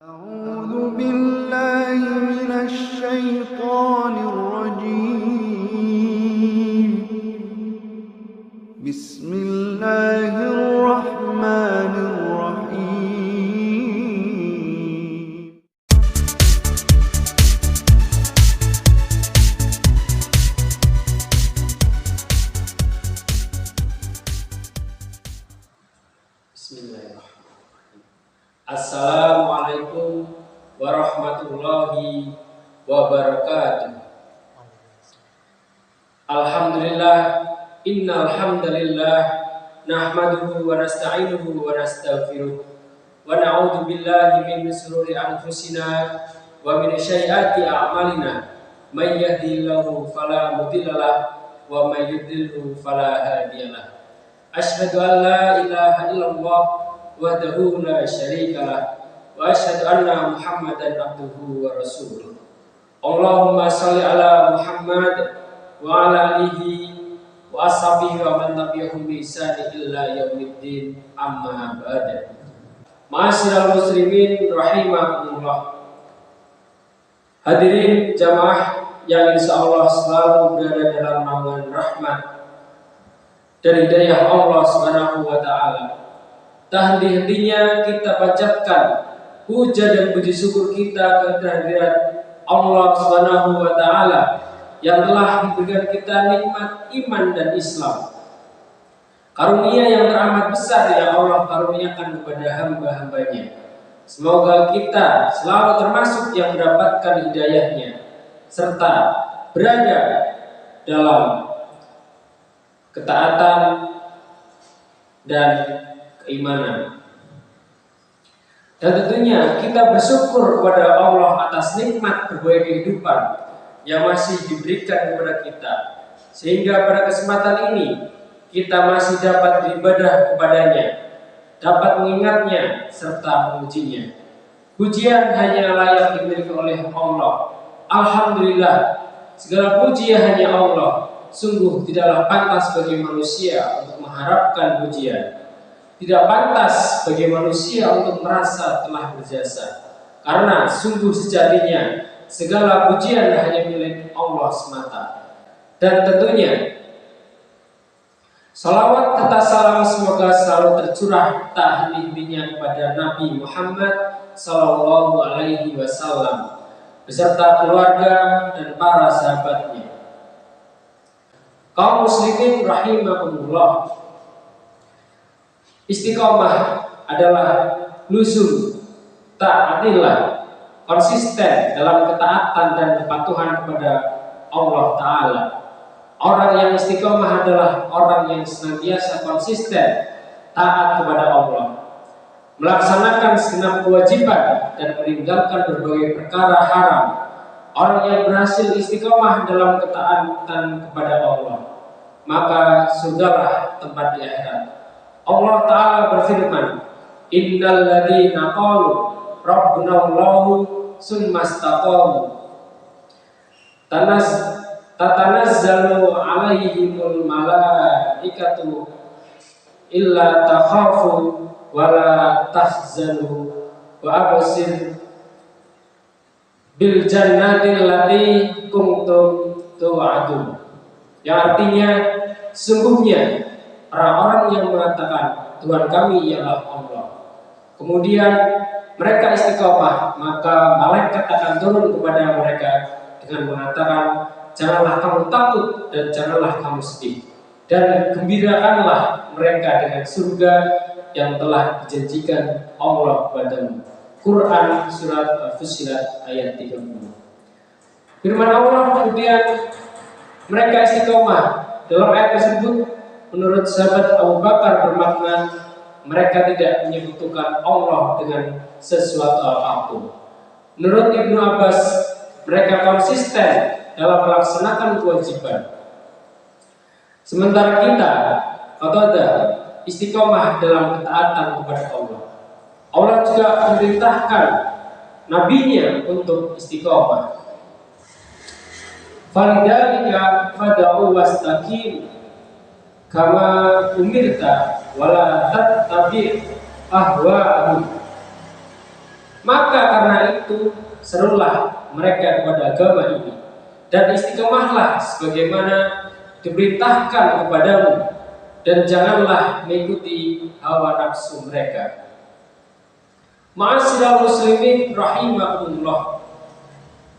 أعوذ بالله من الشيطان الرجيم بسم الله الرحمن الرحيم Bismillahirrahmanirrahim. Assalamualaikum warahmatullahi wabarakatuh. Alhamdulillah, innal hamdalillah nahmaduhu wa nasta'inuhu wa nastaghfiruh wa na'udzu billahi min shururi anfusina wa min sayyiati a'malina. May yahdihillahu fala mudhillalah wa may yudlilhu fala hadiyalah. Asyhadu an la ilaha illallah wahdahu la syarikalah wa asyhadu anna Muhammadan abduhu wa rasuluh. Allahumma shalli ala Muhammad wa ala alihi wa ashabihi wa man tabi'ahum bi ihsan ila yaumiddin, amma ba'd. Ma'asyiral muslimin rahimakumullah. Hadirin jamaah yang insyaallah selalu berada dalam naungan rahmat dan hidayah Allah Subhanahu wa taala. Tak henti-hentinya kita panjatkan puja dan puji syukur kita kehadirat Allah Subhanahu wa taala yang telah memberikan kita nikmat iman dan Islam. Karunia yang teramat besar yang Allah karuniakan kepada hamba-hambanya. Semoga kita selalu termasuk yang mendapatkan hidayahnya serta berada dalam ketaatan dan keimanan. Dan tentunya kita bersyukur kepada Allah atas nikmat berbagai kehidupan yang masih diberikan kepada kita, sehingga pada kesempatan ini kita masih dapat beribadah kepadanya, dapat mengingatnya serta memujinya. Pujian hanya layak dimiliki oleh Allah. Alhamdulillah, segala puji hanya Allah. Sungguh tidaklah pantas bagi manusia untuk mengharapkan pujian. Tidak pantas bagi manusia untuk merasa telah berjasa. Karena sungguh sejatinya segala pujian hanya milik Allah semata. Dan tentunya salawat serta salam semoga selalu tercurah tak henti-hentinya kepada Nabi Muhammad sallallahu alaihi wasallam beserta keluarga dan para sahabatnya. Kaum muslimin rahimakumullah, istiqomah adalah luzum, ta'atillah, konsisten dalam ketaatan dan kepatuhan kepada Allah Ta'ala. Orang yang istiqomah adalah orang yang senantiasa konsisten taat kepada Allah, melaksanakan segenap kewajiban dan meninggalkan berbagai perkara haram. Orang yang berhasil istiqomah dalam ketaatan kepada Allah, maka surgalah tempat di akhirat. Allah Ta'ala berfirman, innal ladzina qalu rabbuna Allahu tsumma istaqamu tatanazzalu alaihimul malaikatu illa takhafu wa la tahzanu wa absir bil jannatil lati kuntum tu'adun. Yang artinya sungguhnya orang-orang yang mengatakan Tuhan kami ialah Allah, kemudian mereka istiqomah, maka malaikat akan turun kepada mereka dengan mengatakan, janganlah kamu takut dan janganlah kamu sedih, dan gembirakanlah mereka dengan surga yang telah dijanjikan Allah padamu. Quran surat Al-Fussilat ayat 30. Firman Allah kemudian mereka istiqomah dalam ayat tersebut menurut sahabat Abu Bakar bermakna mereka tidak menyekutukan Allah dengan sesuatu apapun. Menurut Ibnu Abbas mereka konsisten dalam melaksanakan kewajiban. Sementara kita Qatadah istiqomah dalam ketaatan kepada Allah. Allah juga memerintahkan nabinya untuk istiqomah. Falidzalika fad'u wastaqim kama umirta wala tattabi ahwa'ahum. Maka karena itu serulah mereka kepada agama ini dan istiqomahlah sebagaimana diperintahkan kepadamu, dan janganlah mengikuti hawa nafsu mereka. Ma'asyiral muslimin rahimakumullah.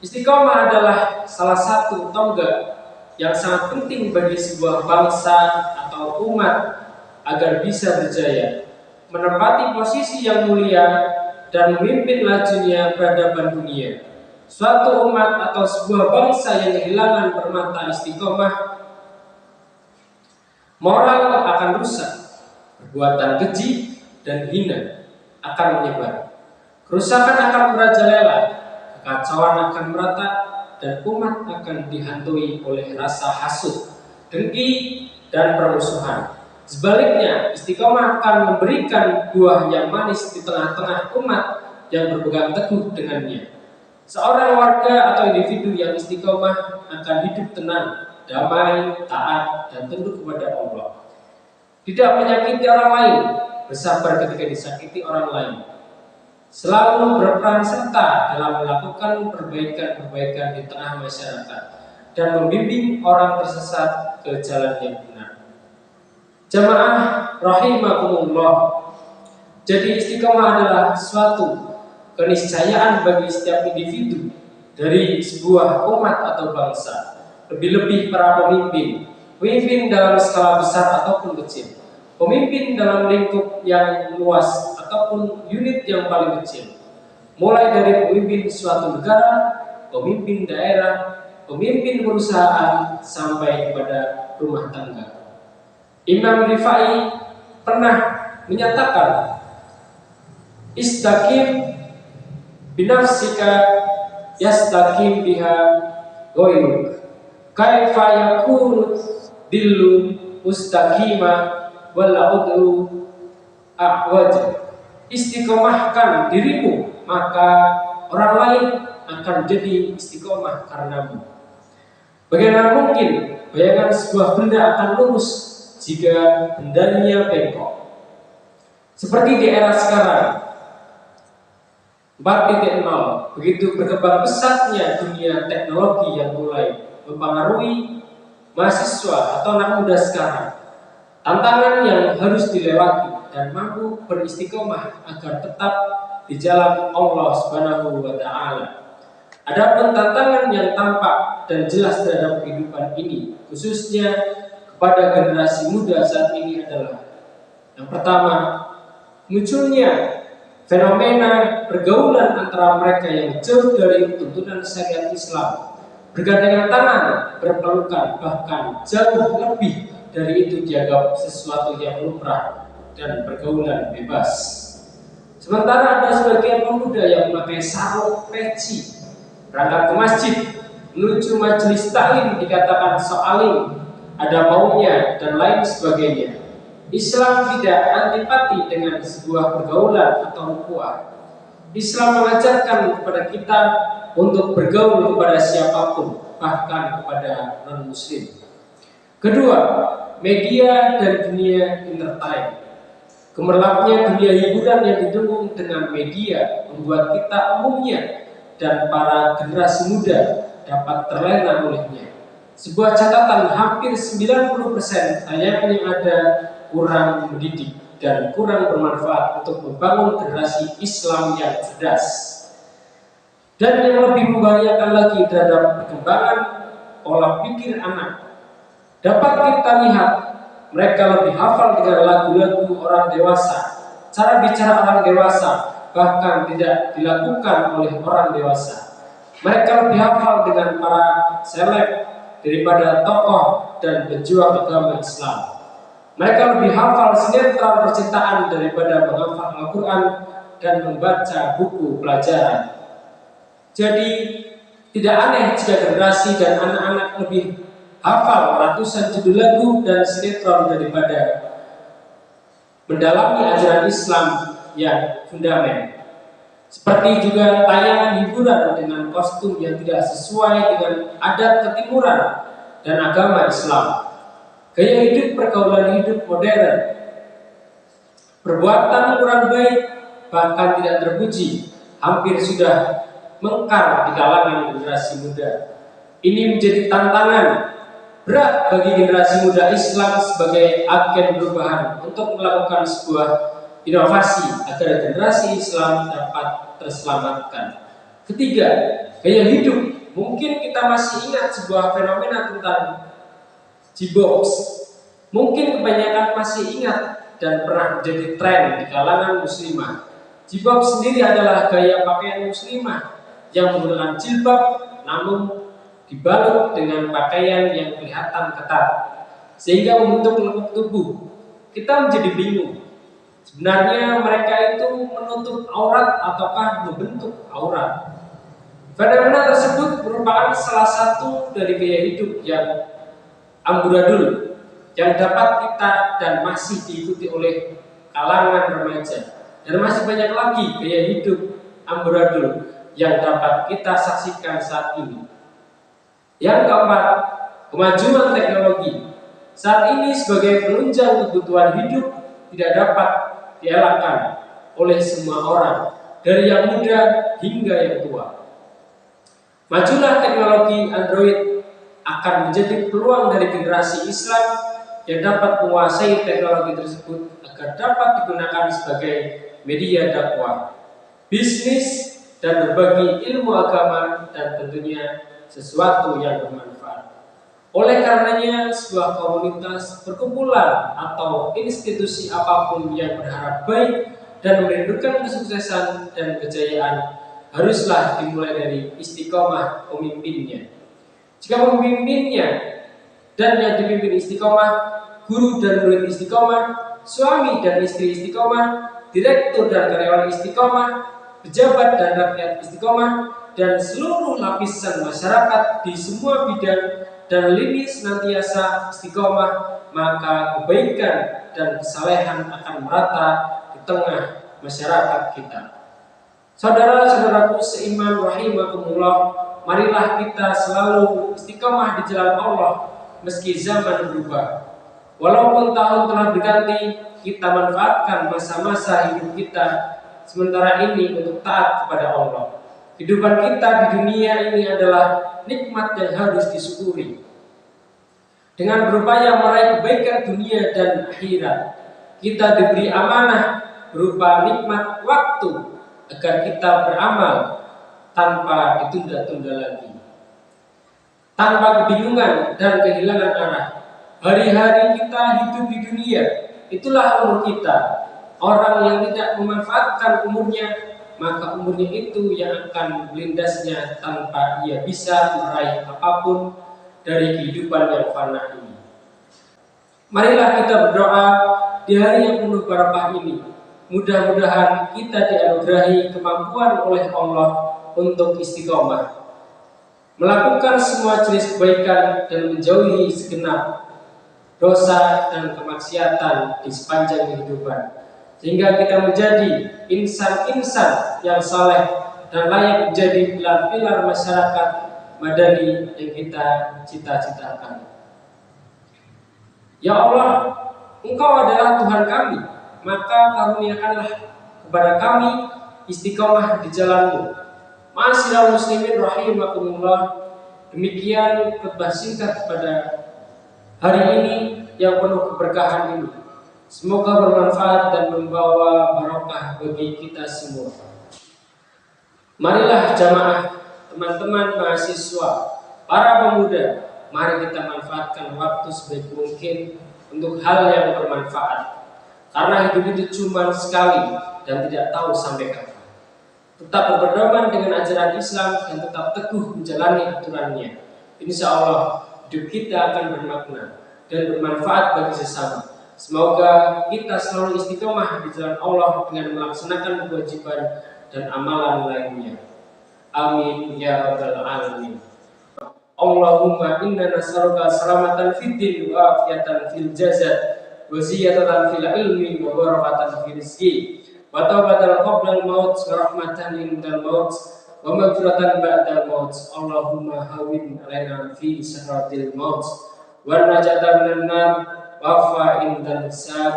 Istiqomah adalah salah satu tonggak yang sangat penting bagi sebuah bangsa atau umat agar bisa berjaya, menempati posisi yang mulia dan memimpin lajunya peradaban dunia. Suatu umat atau sebuah bangsa yang kehilangan permata istiqomah, moral akan rusak, perbuatan keji dan hina akan menyebar, kerusakan akan merajalela, kekacauan akan merata, dan umat akan dihantui oleh rasa hasut, dengki, dan permusuhan. Sebaliknya, istiqomah akan memberikan buah yang manis di tengah-tengah umat yang berpegang teguh dengannya. Seorang warga atau individu yang istiqomah akan hidup tenang, damai, taat, dan tunduk kepada Allah. Tidak menyakiti orang lain, bersabar ketika disakiti orang lain. Selalu berperan serta dalam melakukan perbaikan-perbaikan di tengah masyarakat dan membimbing orang tersesat ke jalan yang benar. Jamaah rahimakumullah. Jadi istiqomah adalah suatu keniscayaan bagi setiap individu dari sebuah umat atau bangsa, lebih-lebih para pemimpin dalam skala besar ataupun kecil, pemimpin dalam lingkup yang luas ataupun unit yang paling kecil, mulai dari pemimpin suatu negara, pemimpin daerah, pemimpin perusahaan, sampai kepada rumah tangga. Imam Rifai pernah menyatakan, istaqim binafsika yastaqim biha ghairuk, kaifa yakunu dillu mustaqima wala udru a'waj. Istiqomahkan dirimu, maka orang lain akan jadi istiqomah karenamu. Bagaimana mungkin bayangan sebuah benda akan lurus jika bendanya bengkok? Seperti di era sekarang 4.0, begitu berkembang pesatnya dunia teknologi yang mulai mempengaruhi mahasiswa atau anak muda sekarang. Tantangan yang harus dilewati dan mampu beristiqomah agar tetap di jalan Allah Subhanahu wa taala. Adapun tantangan yang tampak dan jelas terhadap kehidupan ini, khususnya kepada generasi muda saat ini adalah: yang pertama, munculnya fenomena pergaulan antara mereka yang jauh dari tuntunan syariat Islam, bergandengan tangan, berpelukan, bahkan jauh lebih dari itu dianggap sesuatu yang lumrah dan pergaulan bebas. Sementara ada sebagian pemuda yang memakai sarung peci, berangkat ke masjid, menuju majelis taklim dikatakan soalim, ada maunya, dan lain sebagainya. Islam tidak antipati dengan sebuah pergaulan atau ukhuwah. Islam mengajarkan kepada kita untuk bergaul kepada siapapun, bahkan kepada non-muslim. Kedua, media dan dunia entertain. Gemerlapnya dunia hiburan yang didukung dengan media membuat kita umumnya dan para generasi muda dapat terlena olehnya. Sebuah catatan, hampir 90% tayangan yang ada kurang mendidik dan kurang bermanfaat untuk membangun generasi Islam yang cerdas. Dan yang lebih membahayakan lagi terhadap perkembangan pola pikir anak, dapat kita lihat mereka lebih hafal dengan lagu-lagu orang dewasa, cara bicara orang dewasa, bahkan tidak dilakukan oleh orang dewasa. Mereka lebih hafal dengan para seleb daripada tokoh dan pejuang agama Islam. Mereka lebih hafal sinetron percintaan daripada menghafal Al-Quran dan membaca buku pelajaran. Jadi tidak aneh jika generasi dan anak-anak lebih hafal ratusan judul lagu dan sinetron daripada mendalami ajaran Islam yang fundamental. Seperti juga tayangan hiburan dengan kostum yang tidak sesuai dengan adat ketimuran dan agama Islam. Gaya hidup pergaulan hidup modern, perbuatan kurang baik bahkan tidak terpuji, hampir sudah mengkar di kalangan generasi muda. Ini menjadi tantangan berat bagi generasi muda Islam sebagai agen perubahan untuk melakukan sebuah inovasi agar generasi Islam dapat terselamatkan. Ketiga, gaya hidup. Mungkin kita masih ingat sebuah fenomena tentang G-box. Mungkin kebanyakan masih ingat dan pernah menjadi tren di kalangan muslimah. G-box sendiri adalah gaya pakaian muslimah yang menggunakan jilbab namun dibalut dengan pakaian yang kelihatan ketat sehingga membentuk lekuk tubuh. Kita menjadi bingung. Sebenarnya mereka itu menutup aurat ataukah membentuk aurat? Fenomena tersebut merupakan salah satu dari gaya hidup yang amburadul yang dapat kita dan masih diikuti oleh kalangan remaja, dan masih banyak lagi gaya hidup amburadul yang dapat kita saksikan saat ini. Yang keempat, kemajuan teknologi. Saat ini sebagai penunjang kebutuhan hidup tidak dapat dielakkan oleh semua orang, dari yang muda hingga yang tua. Majulah teknologi Android akan menjadi peluang dari generasi Islam yang dapat menguasai teknologi tersebut agar dapat digunakan sebagai media dakwah, bisnis, dan berbagi ilmu agama, dan tentunya sesuatu yang bermanfaat. Oleh karenanya, sebuah komunitas, perkumpulan, atau institusi apapun yang berharap baik dan merindukan kesuksesan dan kejayaan haruslah dimulai dari istiqomah pemimpinnya. Jika pemimpinnya dan yang dipimpin istiqomah, guru dan murid istiqomah, suami dan istri istiqomah, direktur dan karyawan istiqomah, pejabat dan rakyat istiqomah, dan seluruh lapisan masyarakat di semua bidang dan lini senantiasa istiqomah, maka kebaikan dan kesalehan akan merata di tengah masyarakat kita. Saudara-saudaraku seiman rahimakumullah, marilah kita selalu istiqomah di jalan Allah meski zaman berubah. Walaupun tahun telah berganti, kita manfaatkan masa-masa hidup kita sementara ini untuk taat kepada Allah. Kehidupan kita di dunia ini adalah nikmat yang harus disyukuri. Dengan berupaya meraih kebaikan dunia dan akhirat, kita diberi amanah berupa nikmat waktu agar kita beramal tanpa ditunda-tunda lagi, tanpa kebingungan dan kehilangan arah. Hari-hari kita hidup di dunia, itulah umur kita. Orang yang tidak memanfaatkan umurnya, maka umurnya itu yang akan melindasnya tanpa ia bisa meraih apapun dari kehidupan yang fana ini. Marilah kita berdoa di hari yang penuh barakah ini. Mudah-mudahan kita dianugerahi kemampuan oleh Allah untuk istiqomah, melakukan semua jenis kebaikan dan menjauhi segenap dosa dan kemaksiatan di sepanjang kehidupan, sehingga kita menjadi insan-insan yang saleh dan layak menjadi pilar-pilar masyarakat madani yang kita cita-citakan. Ya Allah, Engkau adalah Tuhan kami, maka karuniakanlah kepada kami istiqomah di jalan-Mu. Ma'asyiral muslimin rahimakumullah, demikian khutbah singkat pada hari ini yang penuh keberkahan ini. Semoga bermanfaat dan membawa barokah bagi kita semua. Marilah jamaah, teman-teman mahasiswa, para pemuda, mari kita manfaatkan waktu sebaik mungkin untuk hal yang bermanfaat. Karena hidup itu cuma sekali dan tidak tahu sampai kapan. Tetap berpedoman dengan ajaran Islam dan tetap teguh menjalani aturannya. Insya Allah hidup kita akan bermakna dan bermanfaat bagi sesama. Semoga kita selalu istiqomah di jalan Allah dengan melaksanakan kewajiban dan amalan lainnya. Amin ya rabbal alamin. Allahumma inna nas'aluka salamatan fid din wa afiyatan fil jasad wa ziyadatan fil ilmi wa barakatan fil rizqi wa taubatan qabla al-maut wa rahmatan indal maut wa maghfiratan ba'dal maut. Allahumma hawwin alaina fi sakratil maut wa najatan minan nar wa fa indal hisab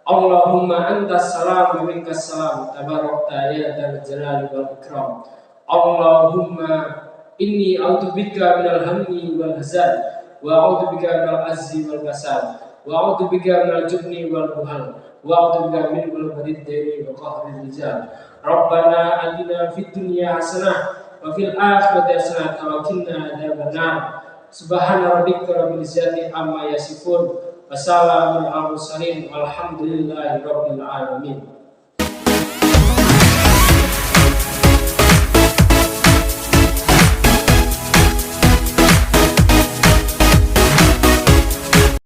Allahumma antas salam wa minkas salam tabarakta ya dzal jalali wal ikram. Allahumma inni a'udzubika minal hammi wal hazan wa a'udzubika minal azzi wal kasal wa a'udzubika minal jubni wal buhal wa a'udzubika min ghalabatil daini wa qahril rijal. Rabbana atina fid dunya hasanah wa fil akhirati hasanah wa qina adzabannar. Subhana rabbika rabbil izzati amma yasifun. Wassalamun ala mursalin walhamdulillahi rabbil alamin.